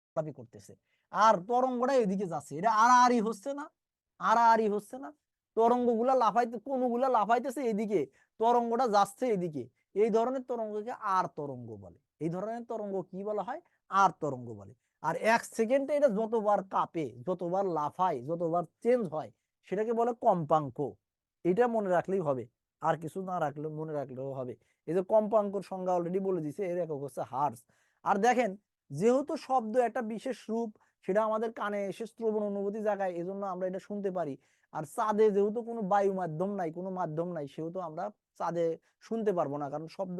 লাফালাফি করতেছে, আর তরঙ্গটা এদিকে যাচ্ছে, এটা আড়াআড়ি হচ্ছে না, আড়াআড়ি হচ্ছে না, তরঙ্গগুলা লাফাইতে, কোনগুলা লাফাইতেছে এদিকে, তরঙ্গটা যাচ্ছে এদিকে, এই ধরনের তরঙ্গকে আর তরঙ্গ বলে। এই ধরনের তরঙ্গ কি বলা হয়? আর তরঙ্গ বলে। আর 1 সেকেন্ডে এটা যতবার কাঁপে, যতবার লাফায়, যতবার চেঞ্জ হয়, সেটাকে বলে কম্পাঙ্ক। এটা মনে রাখলেই হবে, আর কিছু না রাখলেও, মনে রাখলেও হবে। এই যে কম্পাঙ্কর সংজ্ঞা অলরেডি বলে দিছে, এর একক হচ্ছে হার্টজ। আর দেখেন, যেহেতু শব্দ একটা বিশেষ রূপ, সেটা আমাদের কানে এসে শ্রবণ অনুভূতি জাগায়, এজন্য আমরা এটা শুনতে পারি। আর চাঁদে যেহেতু কোনো বায়ু মাধ্যম নাই, কোনো মাধ্যম নাই, সেহেতু আমরা চাঁদে শুনতে পারবো না, কারণ শব্দ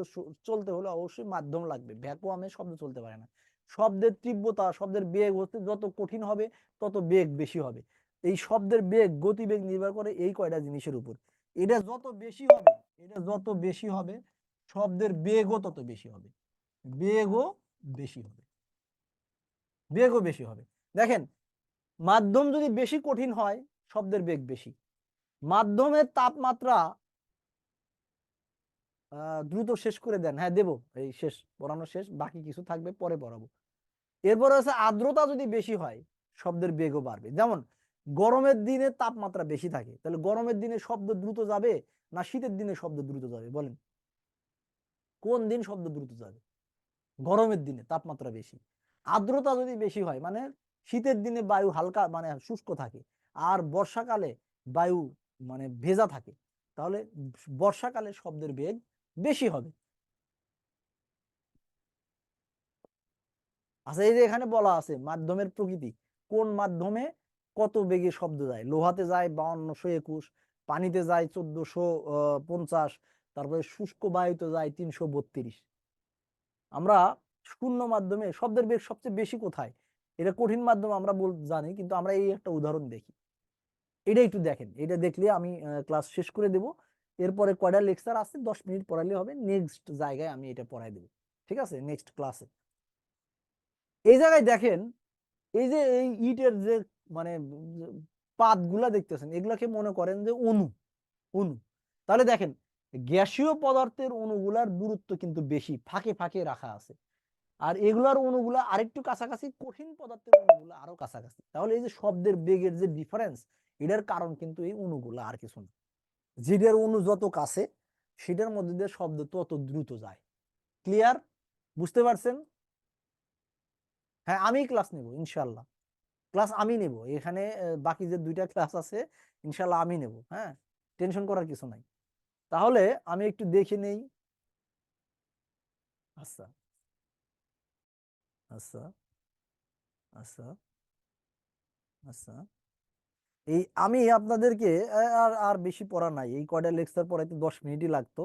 চলতে হলে অবশ্যই মাধ্যম লাগবে, ভ্যাকুয়ামে শব্দ চলতে পারে না। শব্দের তীব্রতা, শব্দের বেগ হচ্ছে যত কঠিন হবে তত বেগ বেশি হবে। এই শব্দের বেগ, গতিবেগ নির্ভর করে এই কয়টা জিনিসের উপর। এটা যত বেশি হবে, এটা যত বেশি হবে, শব্দের বেগও তত বেশি হবে, বেগও বেশি হবে, বেগও বেশি হবে। দেখেন, মাধ্যম যদি বেশি কঠিন হয়, শব্দের বেগ বেশি। মাধ্যমের তাপমাত্রা দ্রুত শেষ করে দেন, হ্যাঁ দেবো, এই শেষ, পড়ানো শেষ, বাকি কিছু থাকবে পরে পড়াবো। এরপরে হচ্ছে আর্দ্রতা যদি বেশি হয়, শব্দের বেগও বাড়বে। যেমন গরমের দিনে তাপমাত্রা বেশি থাকে, তাহলে গরমের দিনে শব্দ দ্রুত যাবে না শীতের দিনে শব্দ দ্রুত যাবে? বলেন, কোন দিন শব্দ দ্রুত যাবে? গরমের দিনে তাপমাত্রা বেশি। আর্দ্রতা যদি বেশি হয়, মানে শীতের দিনে বায়ু হালকা মানে শুষ্ক থাকে, আর বর্ষাকালে বায়ু মানে ভেজা থাকে, তাহলে বর্ষাকালে শব্দের বেগ বেশি হবে। আচ্ছা, এই যে এখানে বলা আছে মাধ্যমের প্রকৃতি, কোন মাধ্যমে কত বেগে শব্দ যায়। লোহাতে যায় 5221, পানিতে যায় 1450, তারপরে শুষ্ক বায়ুতে যায় 332। আমরা শূন্য মাধ্যমে শব্দের বেগ সবচেয়ে বেশি কোথায়, এটা কঠিন মাধ্যম আমরা জানি, কিন্তু আমরা এই একটা উদাহরণ দেখি, এটা একটু দেখেন, এটা দেখলে আমি ক্লাস শেষ করে দেব। এরপরে কয়টা লেকচার আছে, 10 মিনিট পড়ালে হবে, নেক্সট জায়গায় আমি এটা পড়াই দেবো, ঠিক আছে, নেক্সট ক্লাসে। এই জায়গায় দেখেন, এই যে এই ইটের যে মানে পাতগুলা দেখতেছেন, এগুলাকে মনে করেন যে অণু, অণু। তাহলে দেখেন, গ্যাসীয় পদার্থের অণুগুলার দূরত্ব কিন্তু বেশি, ফাঁকে ফাঁকে রাখা আছে, আর এগুলার অণুগুলা আরেকটু কাছাকাছি, কঠিন পদার্থের অণুগুলা আরো কাছাকাছি। তাহলে এই যে শব্দের বেগের যে ডিফারেন্স, এটার কারণ কিন্তু এই অণুগুলা, আর কিছু না। যেটার অণু যত কাছে, সেটার মধ্যে দিয়ে শব্দ তত দ্রুত যায়। ক্লিয়ার? বুঝতে পারছেন? হ্যাঁ, আমি ক্লাস নেব ইনশাল্লাহ, ক্লাস আমি নেব এখানে, বাকি যে 2টা ক্লাস আছে ইনশাল্লাহ আমি নেব, হ্যাঁ, টেনশন করার কিছু নাই। তাহলে আমি একটু দেখে নেই। আচ্ছা, আচ্ছা, আচ্ছা, আচ্ছা। এই আমি আপনাদেরকে আর আর বেশি পড়া নাই, এই কয়টা লেকচার পড়াইতে 10 মিনিটই লাগতো,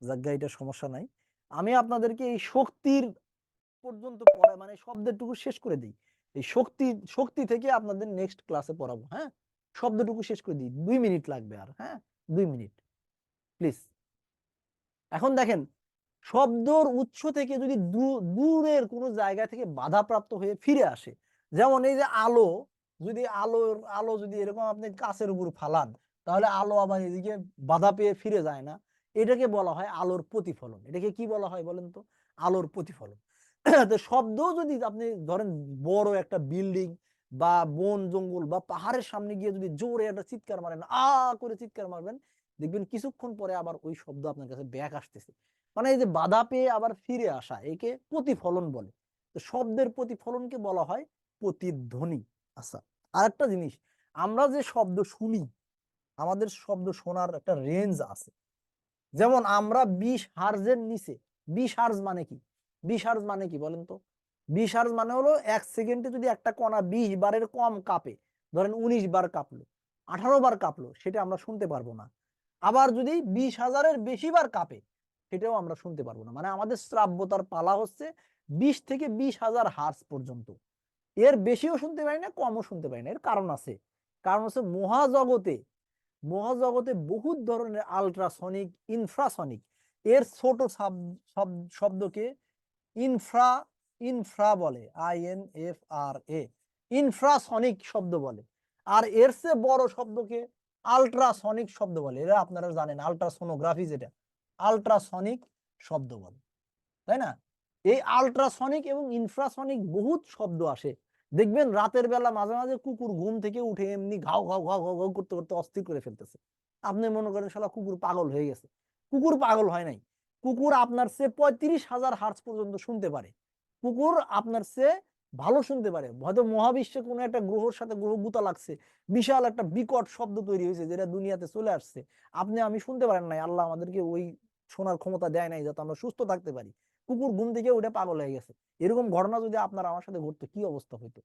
যাজ্ঞা এটা সমস্যা নাই। আমি আপনাদেরকে এই শক্তির পর্যন্ত পড়া মানে শব্দটুকু শেষ করে দিই। এই শক্তি, শক্তি থেকে আপনাদের নেক্সট ক্লাসে পড়াবো, হ্যাঁ। শব্দটুকু শেষ করে দিই, 2 মিনিট লাগবে আর, হ্যাঁ, 2 মিনিট প্লিজ। এখন দেখেন, শব্দর উৎস থেকে যদি দূরের কোনো জায়গা থেকে বাধাপ্রাপ্ত হয়ে ফিরে আসে, যেমন এই যে আলো, যদি আলো যদি এরকম আপনি কাছের উপর ফালান, তাহলে আলো আবার এদিকে বাধা পেয়ে ফিরে যায় না, এটাকে বলা হয় আলোর প্রতিফলন। এটাকে কি বলা হয় বলেন তো? আলোর প্রতিফলন। তো শব্দ যদি আপনি ধরেন, বড় একটা বিল্ডিং বা বন জঙ্গল বা পাহাড়ের সামনে গিয়ে যদি জোরে একটা চিৎকার মারেন, করে চিৎকার মারবেন, দেখবেন কিছুক্ষণ পরে আবার ওই শব্দ আপনার কাছে ব্যাক আসতেছে। মানে এই যে বাধা পেয়ে আবার ফিরে আসা, একে প্রতিফলন বলে। তো শব্দের প্রতিফলনকে বলা হয় প্রতিধ্বনি। আচ্ছা, আরেকটা জিনিস, আমরা যে শব্দ শুনি, আমাদের শব্দ শোনার একটা রেঞ্জ আছে। যেমন আমরা 20 হার্জের নিচে, 20 হার্জ মানে কি, 20 হার্জ মানে কি বলেন তো? 20 হার্জ মানে হলো 1 সেকেন্ডে যদি একটা কণা 20 বারের কম কাঁপে, ধরেন 19 বার কাঁপলো, 18 বার কাঁপলো, সেটা আমরা শুনতে পারবো না। আবার যদি 20,000-এর বেশি বার কাঁপে, সেটাও আমরা শুনতে পারবো না। মানে আমাদের শ্রাব্যতার পালা হচ্ছে 20 থেকে 20,000 হার্জ পর্যন্ত। এর বেশিও শুনতে পারি না, কমও শুনতে পারি না। এর কারণ আছে, কারণ হচ্ছে মহাজগতে, মহাজগতে বহুত ধরনের আল্ট্রাসনিক, ইনফ্রাসনিক, এর ছোট শব্দকে ইনফ্রা, ইনফ্রা বলে, INFRA, ইনফ্রাসনিক শব্দ বলে। আর এর চেয়ে বড় শব্দকে আল্ট্রাসনিক শব্দ বলে। এরা আপনারা জানেন, আল্ট্রাসোনোগ্রাফি যেটা, আল্ট্রাসনিক শব্দ বলে, তাই না? এই আল্ট্রাসনিক এবং ইনফ্রাসনিক বহুত শব্দ আসে। দেখবেন রাতের বেলা মাঝে মাঝে কুকুর ঘুম থেকে উঠে এমনি ঘাউ ঘাউ ঘাউ ঘাউ ঘাউ করতে করতে অস্থির করে ফেলতেছে। আপনি মনে করেন শালা কুকুর পাগল হয়ে গেছে। কুকুর পাগল হয় নাই, কুকুর আপনার চেয়ে 35,000 হার্টজ পর্যন্ত শুনতে পারে। কুকুর আপনার চেয়ে ভালো শুনতে পারে। হয়তো মহাবিশ্বে কোনো একটা গ্রহের সাথে গ্রহ গুতা লাগছে, বিশাল একটা বিকট শব্দ তৈরি হয়েছে যেটা দুনিয়াতে চলে আসছে, আপনি আমি শুনতে পারেন নাই। আল্লাহ আমাদেরকে ওই শোনার ক্ষমতা দেয় নাই যাতে আমরা সুস্থ থাকতে পারি। কুকুর ঘুম থেকে উঠে পাগল হয়ে গেছে। এরকম ঘটনা যদি আপনার আমার সাথে ঘটতো কি অবস্থা হইতো?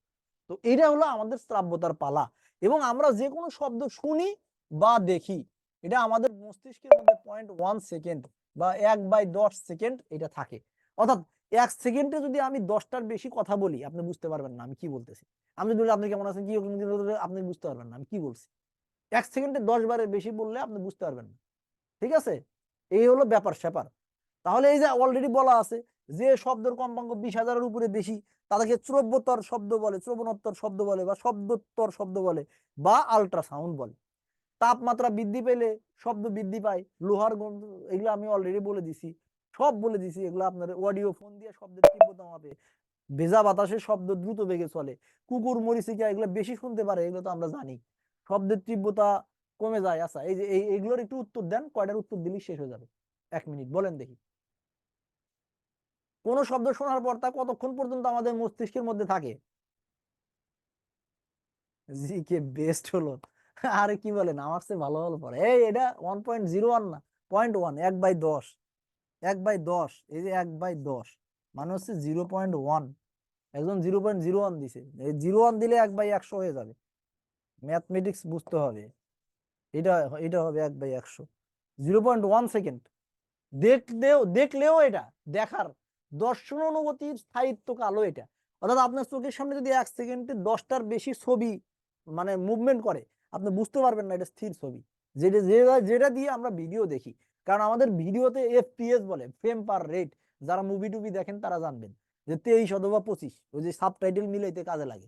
তো এটা হলো আমাদের শ্রাব্যতার পালা। এবং আমরা যে কোনো শব্দ শুনি বা দেখি, এটা আমাদের মস্তিষ্কের মধ্যে 0.1 সেকেন্ড বা 1/10 সেকেন্ড এটা থাকে। অর্থাৎ 1 সেকেন্ডে যদি আমি 10টার বেশি কথা বলি, আপনি বুঝতে পারবেন না আমি কি বলতেছি। আমি যদি বলি আপনি কেমন আছেন, কি আপনি বুঝতে পারবেন না আমি কি বলছি। 1 সেকেন্ডে 10 বারের বেশি বললে আপনি বুঝতে পারবেন না। ঠিক আছে, এই হলো ব্যাপার স্যাপার। তাহলে এই যে অলরেডি বলা আছে যে শব্দের কম্পাঙ্ক 20,000-এর উপরে বেশি তাদেরকে শ্রব্যতর শব্দ বলে, শ্রবণোত্তর শব্দ বলে, বা শব্দোত্তর শব্দ বলে, বা আল্ট্রাসাউন্ড বলে। তাপমাত্রা বৃদ্ধি পেলে শব্দ বৃদ্ধি পায়, লোহার গন্ধ, এগুলো আমি অলরেডি বলে দিছি, সব বলে দিছি। এগুলো আপনার অডিও ফোন দিয়ে শব্দের তীব্রতা মাপে। ভেজা বাতাসে শব্দ দ্রুত বেগে চলে। কুকুর মরিচিকা এগুলো বেশি শুনতে পারে, এগুলো তো আমরা জানি। শব্দের তীব্রতা কমে যায়। আচ্ছা, এই যে এইগুলোর একটু উত্তর দেন, কয়টার উত্তর দিলেই শেষ হয়ে যাবে। 1 মিনিট বলেন দেখি। কোন শব্দ শোনার পর তা কতক্ষণ পর্যন্ত আমাদের মস্তিষ্কের মধ্যে থাকে? জি কে বেস্ট হলো। আরে কি বলেন, আমার চেয়ে ভালো ভালো পড়ে। এই এটা 1.01 না, 0.1, 1/10। 1/10, এই যে 1/10 মানে হচ্ছে 0.1। একজন 0.01 দিছে, এই 0.1 দিলে 1/100 হয়ে যাবে। ম্যাথমেটিক্স বুঝতে হবে। এটা এটা হবে 1/100, 0.1 সেকেন্ড। দেখলেও এটা দেখার দর্শন অনুভূতির স্থায়িত্ব কালো এটা। অর্থাৎ আপনার চোখের সামনে যদি 1 সেকেন্ডে 10টার বেশি ছবি মানে মুভমেন্ট করে, আপনি বুঝতে পারবেন না এটা স্থির ছবি। যেটা যেটা যেটা দিয়ে আমরা ভিডিও দেখি। কারণ আমাদের ভিডিওতে এফপিএস বলে, ফ্রেম পার রেট। যারা মুভি টুভি দেখেন তারা জানবেন যে 23 অথবা 25, ওই যে সাবটাইটেল মিলাইতে কাজে লাগে।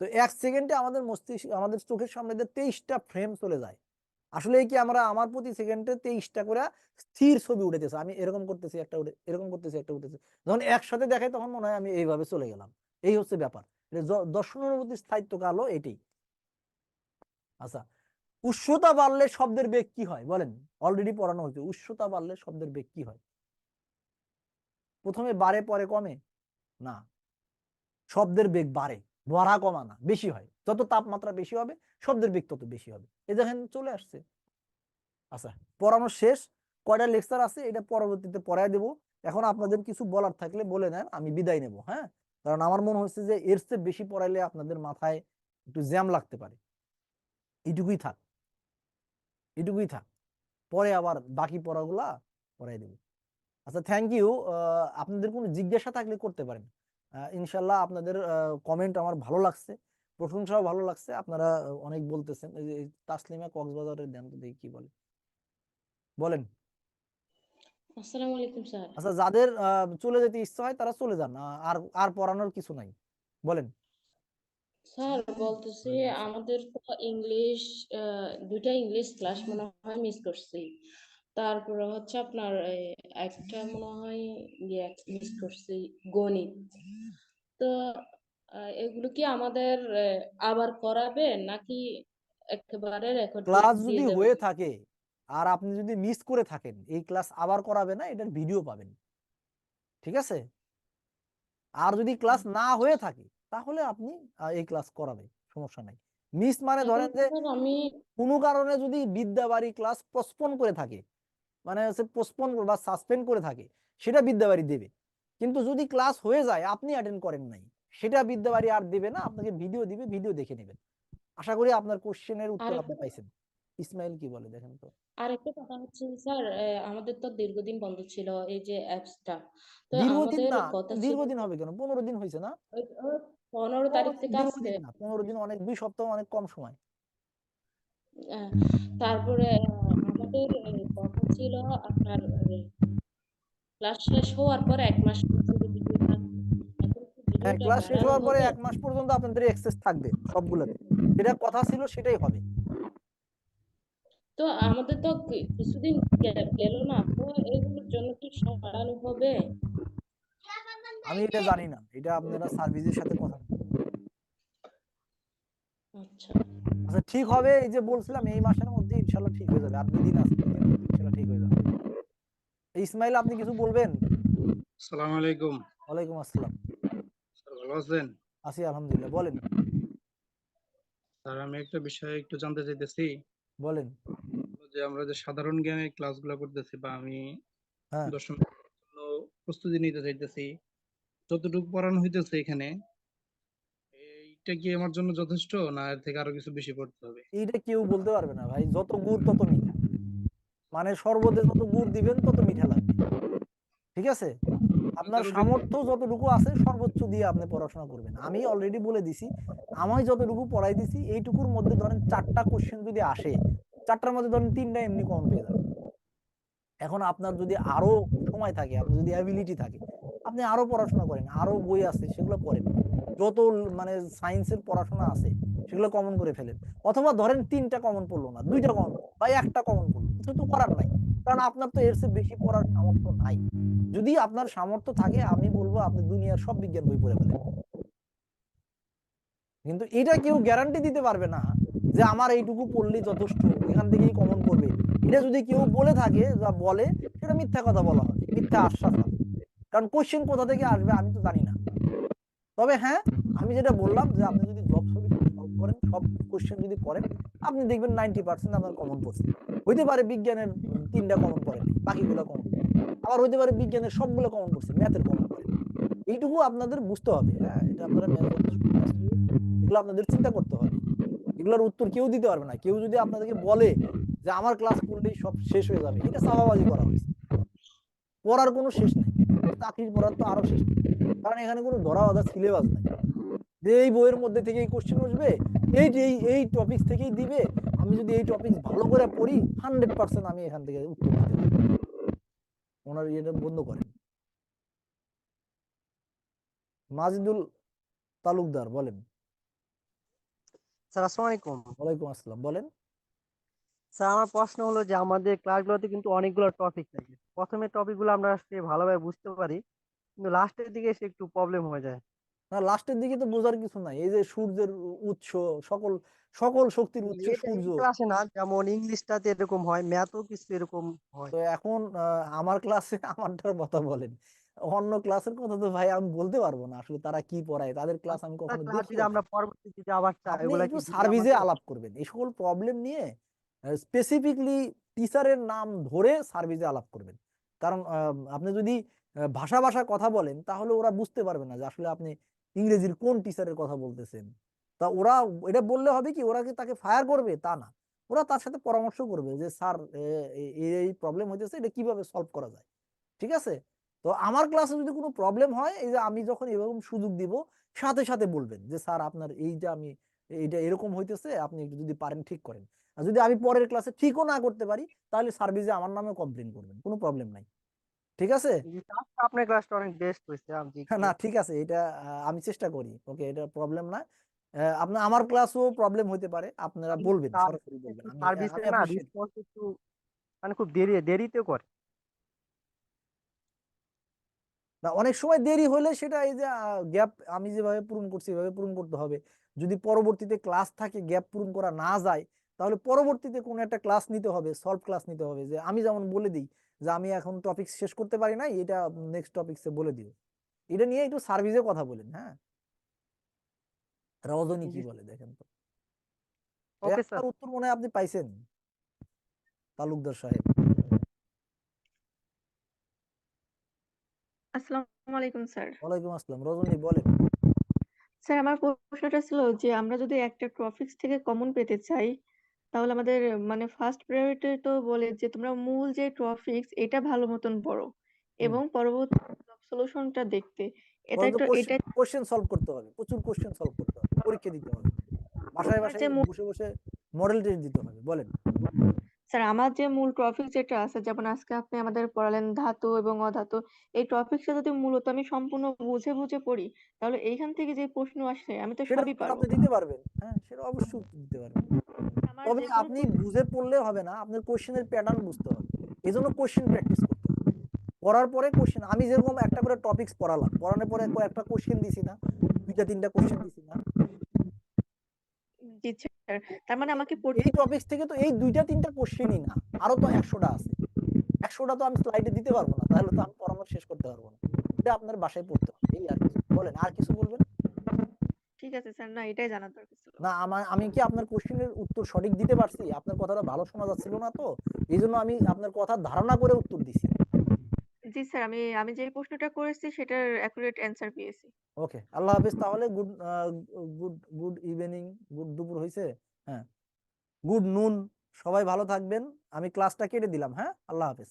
তো 1 সেকেন্ডে আমাদের মস্তিষ্ক আমাদের চোখের সামনে দিয়ে 23টা ফ্রেম চলে যায়। আসলে কি আমরা আমার প্রতি সেকেন্ডে 23টা করে স্থির ছবি উঠেছে, আমি এরকম করতেছি একটা উঠে, এরকম করতেছি একটা উঠেছে। যখন একসাথে দেখাই তখন মনে হয় আমি এইভাবে চলে গেলাম। এই হচ্ছে ব্যাপার। দর্শন অনুভূতির স্থায়িত্ব কালো এটাই। আচ্ছা, উচ্চতা বাড়লে শব্দের বেগ কি হয় বলেন? অলরেডি পড়ানো হয়েছে, উচ্চতা বাড়লে শব্দের বেগ কি হয়? প্রথমে বাড়ে পরে কমে? না, শব্দের বেগ বাড়ে, বাড়া কমা না, বেশি হয়। যত তাপমাত্রা বেশি হবে শব্দের বেগ তত বেশি হবে। এই দেখেন চলে আসছে। আচ্ছা, পড়ানো শেষ। কয়টা লেকচার আছে এটা পরবর্তীতে পড়ায় দেবো। এখন আপনাদের কিছু বলার থাকলে বলে নেন, আমি বিদায় নেব। হ্যাঁ, কারণ আমার মনে হচ্ছে যে এর চেয়ে বেশি পড়াইলে আপনাদের মাথায় একটু জ্যাম লাগতে পারে। এইটুকুই থাক, এটুকুই থাক, পরে আবার বাকি পড়াগুলা পড়াই দেবো। আচ্ছা, থ্যাংক ইউ। আপনাদের কোনো জিজ্ঞাসা থাকলে করতে পারেন। ইনশাল্লাহ আপনাদের কমেন্ট আমার ভালো লাগছে, প্রশংসাও ভালো লাগছে। আপনারা অনেক বলতেছেন। এই যে তাসলিমা কক্সবাজারের দেন তো দেখি কি বলে, বলেন। আসসালামু আলাইকুম স্যার। আচ্ছা, যাদের চলে যেতে ইচ্ছা হয় তারা চলে যান, আর আর পড়ানোর কিছু নাই, বলেন। স্যার বলতেছি আমাদের তো ইংলিশ, দুইটা ইংলিশ ক্লাস মনে হয় মিস করছি। তারপরে হচ্ছে আপনার একটা মনে হয় মিস করছি, গণিত। তো এগুলো কি আমাদের আবার করাবে নাকি একেবারে রেকর্ড ক্লাস দিয়ে যদি যাবে? হয়ে থাকে আর আপনি যদি মিস করে থাকেন, এই ক্লাস আবার করাবে না, এটার ভিডিও পাবেন। ঠিক আছে? আর যদি ক্লাস না হয়ে থাকে তাহলে আপনি এই ক্লাস করাবে, সমস্যা নাই। মিস মানে এখন ধরেন যে স্যার আমি কোনো কারণে যদি বিদ্যাবাড়ি ক্লাস পোস্টপোন করে থাকে, মানে হচ্ছে পোস্টপোন বা সাসপেন্ড করে থাকে, সেটা বিদ্যাবাড়ি দেবে। কিন্তু যদি ক্লাস হয়ে যায় আপনি অ্যাটেন্ড করেন নাই, সেটা বিদ্যাবাড়ি আর দেবে না, আপনাকে ভিডিও দিবে, ভিডিও দেখে নেবেন। আশা করি আপনার কোশ্চেনের উত্তর আপনি আরেকটা পাইছেন। ইসমাইল কি বলে দেখেন তো। আরেকটা কথা হচ্ছে স্যার, আমাদের তো দীর্ঘদিন বন্ধ ছিল এই যে অ্যাপসটা। তো দীর্ঘদিন আমাদের না, কথা ছিল দীর্ঘদিন হবে কেন, 15 দিন হয়েছে না। ওই ওই 15 তারিখ 15 দিন থেকে আসছে। দীর্ঘদিন না, 15 দিন অনেক, 2 সপ্তাহ অনেক কম সময়। আহ, তারপরে আমাদের কথা ছিল আপনার ক্লাস শেষ হওয়ার পর 1 মাস পর্যন্ত ভিডিও থাকবে। এখন কি হ্যাঁ, ভিডিওটা ক্লাস শেষ বাড়ানো হওয়ার পরে হবে? 1 মাস পর্যন্ত আপনাদের অ্যাক্সেস থাকবে সবগুলোতে। যেটা কথা ছিল সেটাই হবে। তো আমাদের তো কিছুদিন গেল না, তো এগুলোর জন্য কি বাড়ানো হবে? আমি এটা জানি না, এটা আপনারা সার্ভিসের সাথে কথা বলুন। আচ্ছা আচ্ছা ঠিক হবে, এই যে বলছিলাম এই মাসের মধ্যে ইনশাল্লাহ ঠিক হয়ে যাবে, আর 2 দিন আছে, 2 দিনের মধ্যে ইনশাল্লাহ ঠিক হয়ে যাবে। এই ইসমাইল, আপনি কিছু বলবেন? আসসালামু আলাইকুম। ওয়ালাইকুম আসসালাম। স্যার ভালো আছেন? আছি আলহামদুলিল্লাহ, বলেন। স্যার আমি একটা বিষয়ে একটু জানতে চাইতেছি বলেন। যে আমরা যে সাধারণ জ্ঞানের ক্লাসগুলো করতেছি বা আমি হ্যাঁ, দশম জন্য প্রস্তুতি নিতে চাইতেছি, যতটুকু পড়ানো হইতেছে এখানে এইটা কি আমার জন্য যথেষ্ট না এর থেকে আরো কিছু বেশি পড়তে হবে? এইটা কেউ বলতে পারবে না ভাই, যত গুড় তত মিঠা, মানে শরবতে যত গুড় দিবেন তত মিঠা লাগবে। ঠিক আছে, আপনার কারো সামর্থ্য যতটুকু আছে সর্বোচ্চ দিয়ে আপনি পড়াশোনা করবেন। আমি অলরেডি বলে দিছি, আমি যতটুকু পড়াই দিছি এইটুকুর মধ্যে ধরেন 4টা কোশ্চেন যদি আসে, 4টার মধ্যে ধরেন 3টা এমনি কমন পেয়ে যাবেন। এখন আপনার যদি আরো সময় থাকে, আপনার যদি অ্যাবিলিটি থাকে, আপনি আরো পড়াশোনা করেন, আরো বই আছে সেগুলো পড়েন, যত মানে সায়েন্সের পড়াশোনা আছে সেগুলো কমন করে ফেলেন। অথবা ধরেন 3টা কমন পড়লো না, 2টা কমন বা 1টা কমন পড়লো, কিছু তো করার নাই, কারণ আপনার তো এর চেয়ে বেশি পড়ার সামর্থ্য নাই। যদি আপনার সামর্থ্য থাকে আমি বলবো আপনি দুনিয়ার সব বিজ্ঞান বই পড়ে ফেলেন, কিন্তু এটা কেউ গ্যারান্টি দিতে পারবে না যে আমার এইটুকু পড়লেই যথেষ্ট, এখান থেকেই কমন পড়বে। এটা যদি কেউ বলে থাকে বা বলে, সেটা মিথ্যা কথা বলা হবে, মিথ্যা আশ্বাস হবে, কারণ কোশ্চেন কোথা থেকে আসবে আমি তো জানি না। তবে হ্যাঁ, আমি যেটা বললাম যে আপনি যদি জব সলিউশন সলভ করেন, সব কোশ্চেন যদি করেন, আপনি দেখবেন 90% আপনার কমন পড়ছে। হইতে পারে বিজ্ঞানের 3টা কমন পড়ে নাই, বাকিগুলো কমন পড়ে, আবার হইতে পারে বিজ্ঞানের সবগুলো কমন পড়ছে, ম্যাথের কমন পড়ে নাই। এইটুকু আপনাদের বুঝতে হবে। হ্যাঁ, এটা আপনারা এগুলো আপনাদের চিন্তা করতে হবে, এগুলোর উত্তর কেউ দিতে পারবে না। কেউ যদি আপনাদেরকে বলে যে আমার ক্লাস করলেই সব শেষ হয়ে যাবে, এটা চাপাবাজি করা হয়েছে। পড়ার কোনো শেষ নাই, চাকরির পড়ার তো আরো শেষ নেই, কারণ এখানে কোনো ধরা বাঁধা সিলেবাস নাই যে এই বইয়ের মধ্যে থেকে এই কোশ্চেন আসবে, এই এই এই টপিক থেকেই দিবে, আমি যদি এই টপিক ভালো করে পড়ি 100% আমি এখান থেকে উত্তর দিতে পারবো। ওনার এটা বন্ধ করেন। মাজিদুল তালুকদার, বলেন। স্যার আসসালামু আলাইকুম। ওয়ালাইকুম আসসালাম, বলেন। স্যার আমার প্রশ্ন হলো যে আমাদের ক্লাসগুলোতে কিন্তু অনেকগুলো টপিক থাকে, প্রথমে টপিকগুলো আমরা আসলে ভালোভাবে বুঝতে পারি, কিন্তু লাস্টের দিকে এসে একটু প্রবলেম হয়ে যায়। না, লাস্টের দিকে তো বোঝার কিছু নাই, এই যে সূর্যের উৎস, সকল সকল শক্তির উৎস এটা সূর্য। এই ক্লাসে না, যেমন ইংলিশটাতে এরকম হয়, ম্যাথও কিছু এরকম হয়। তো এখন আমার ক্লাসে আমারটার কথা বলেন, অন্য ক্লাসের কথা তো ভাই আমি বলতে পারবো না, আসলে তারা কি পড়ায়, তাদের ক্লাস আমি কখনো ক্লাস যদি দেখিও নাই। আমরা পরবর্তীতে আবার চাই, আপনি এগুলা একটু কি দিলে সার্ভিসে আমাদের? আলাপ করবেন এই সকল প্রবলেম নিয়ে, স্পেসিফিকলি টিচারের নাম ধরে সার্ভিসে আলাপ করবেন। কারণ আপনি যদি ভাষা ভাষা কথা বলেন তাহলে ওরা বুঝতে পারবে না যে আসলে আপনি ইংরেজির কোন টিচারের কথা বলতেছেন। তা ওরা এটা বললে হবে কি, ওরা কি তাকে ফায়ার করবে তা না, ওরা তার সাথে পরামর্শ করবে যে স্যার এই প্রবলেম হইতেছে, এটা কিভাবে সলভ করা যায়। ঠিক আছে, তো আমার ক্লাসে যদি কোনো প্রবলেম হয়, এই যে আমি যখন এরকম সুযোগ দিব, সাথে সাথে বলবেন যে স্যার আপনার এইটা আমি এইটা এরকম হইতেছে, আপনি একটু যদি পারেন ঠিক করেন। আর যদি আমি পরের ক্লাসে ঠিকও না করতে পারি, তাহলে সার্ভিসে আমার নামে কমপ্লেন করবেন, কোনো প্রবলেম নাই। ঠিক আছে। আপনার ক্লাসটা অনেক বেস্ট হয়েছে আমি দেখছি। না ঠিক আছে, এটা আমি চেষ্টা করি, ওকে, এটা প্রবলেম না। আপনার আমার ক্লাসও প্রবলেম হইতে পারে, আপনারা বলবেন, তার সরাসরি বলবেন, একটু আমি সার্ভিসে আমি না অ্যাপ্রিশিয়েট। রেসপন্স একটু মানে খুব দেরিতে করে। না, অনেক সময় দেরি হলে সেটা এই যে গ্যাপ আমি যেভাবে পূরণ করছি এভাবে পূরণ করতে হবে। যদি পরবর্তীতে ক্লাস থাকে, গ্যাপ পূরণ করা না যায়, তাহলে পরবর্তীতে কোনো একটা ক্লাস নিতে হবে, সলভ ক্লাস নিতে হবে, যে আমি যেমন বলে দিই যে আমি এখন টপিক শেষ করতে পারি না, এটা নেক্সট টপিকসে বলে দিও। এটা নিয়ে একটু সার্ভিসে কথা বলেন। হ্যাঁ, রজনী কি জি বলে দেখেন তো। ওকে একটা স্যার। উত্তর মনে হয় আপনি পাইছেন, তালুকদার সাহেব। আসসালামু আলাইকুম স্যার। ওয়ালাইকুম আসসালাম, রজনী বলেন। স্যার আমার প্রশ্নটা ছিল যে আমরা যদি একটা টপিকস থেকে কমন পেতে চাই, তাহলে আমাদের মানে ফার্স্ট প্রায়োরিটি তো বলে যে তোমরা মূল যে টপিকস এটা ভালো মতন পড়ো হুম, এবং পরবর্তী সলিউশনটা দেখতে। এটা একটু এটা কোশ্চেন সলভ করতে হবে, প্রচুর কোশ্চেন সলভ করতে হবে, পরীক্ষা দিতে হবে, বাসায় আমার বাসায় যে মূল বসে বসে মডেল টেস্ট দিতে হবে। বলেন। স্যার আমার যে মূল টপিক যেটা আছে, যেমন আজকে আপনি আমাদের পড়ালেন ধাতু এবং অধাতু, এই টপিকটা যদি মূলত আমি সম্পূর্ণ বুঝে বুঝে পড়ি, তাহলে এইখান থেকে যে প্রশ্ন আসে আমি তো সেটার সবই উত্তর পারবো। আপনি দিতে পারবেন, হ্যাঁ সেটা অবশ্যই উত্তর দিতে পারবেন। আমার তবে যে কোনো আপনি বুঝে পড়লে হবে না, আপনার কোশ্চেনের প্যাটার্ন বুঝতে হবে, এই জন্য কোশ্চেন প্র্যাকটিস করতে হবে। পড়ার পরে কোশ্চেন, আমি যেরকম একটা করে টপিকস পড়ালাম, পড়ানোর পরে কয়েকটা কোশ্চেন দিছি না, 2টা 3টা কোশ্চেন দিছি না, জি স্যার, তার মানে আমাকে এই টপিকস থেকে তো এই 2টা 3টা কোশ্চেনই না, আরো তো 100টা আছে। 100টা তো আমি স্লাইডে দিতে পারবো না, তাহলে তো আমি পড়ানো শেষ করতে পারবো না। এটা আপনার বাসায় পড়তে হবে, এই আর কিছু। বলেন, আর কিছু বলবেন? ঠিক আছে স্যার, না এটাই জানার দরকার ছিল। না, আমি কি আপনার কোশ্চেনের উত্তর সঠিক দিতে পারছি? আপনার কথাটা ভালো শোনা যাচ্ছিল না, তো এই জন্য আমি আপনার কথা ধারণা করে উত্তর দিছি। জি স্যার, আমি যে প্রশ্নটা করেছি সেটার অ্যাকুরেট অ্যান্সার পেয়েছি। ওকে, আল্লাহ হাফেজ তাহলে। Good good good evening, good দুপুর হয়েছে, হ্যাঁ, গুড নুন। সবাই ভালো থাকবেন। আমি ক্লাসটা কেটে দিলাম, হ্যাঁ, আল্লাহ হাফেজ।